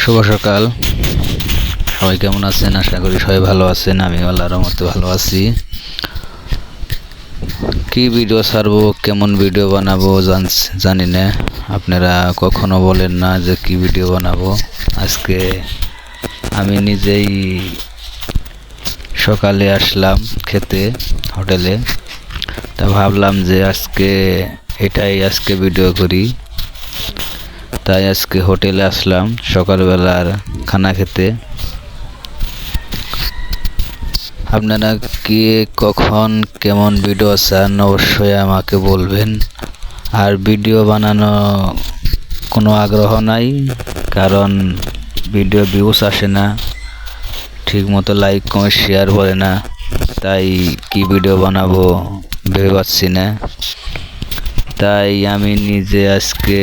শুভ সকাল। সবাই কেমন আছেন? আশা করি সবাই ভালো আছেন। আমি আল্লাহর রহমতে ভালো আছি। কি ভিডিও ছাড়বো, কেমন ভিডিও বানাবো জানি না। আপনারা কখনো বলেন না যে কি ভিডিও বানাবো। আজকে আমি নিজেই সকালে আসলাম খেতে হোটেলে, তা ভাবলাম যে আজকে ভিডিও করি। তাই আজকে হোটেলে আসলাম সকালবেলার খানা খেতে। আপনারা কি কখন কেমন ভিডিও চান অবশ্যই আমাকে বলবেন। আর ভিডিও বানানো কোনো আগ্রহ নাই, কারণ ভিডিও ভিউজ আসে না, ঠিক মতো লাইক কমেন্ট শেয়ার করে না। তাই কি ভিডিও বানাবো ভেবে পাচ্ছি না। তাই আমি নিজে আজকে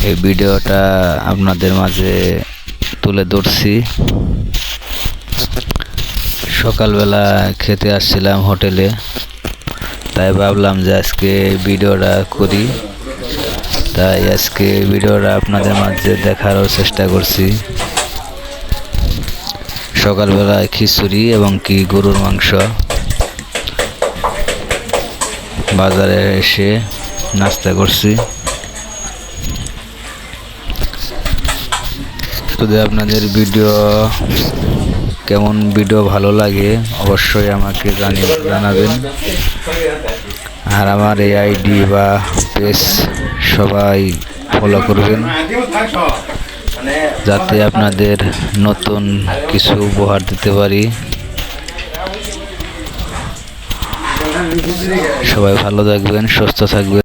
এই ভিডিওটা আপনাদের মাঝে তুলে ধরছি। সকালবেলা খেতে আসছিলাম হোটেলে, তাই ভাবলাম যে আজকে ভিডিওটা করি। তাই আজকে ভিডিওটা আপনাদের মাঝে দেখারও চেষ্টা করছি। সকালবেলায় খিচুড়ি এবং কি গরুর মাংস বাজারে এসে নাস্তা করছি। যদি আপনাদের কেমন ভিডিও ভালো লাগে অবশ্যই আমাকে জানাবেন। আর আমার এই আইডি বা পেজ সবাই ফলো করবেন, যাতে আপনাদের নতুন কিছু উপহার দিতে পারি। সবাই ভালো থাকবেন, সুস্থ থাকবেন।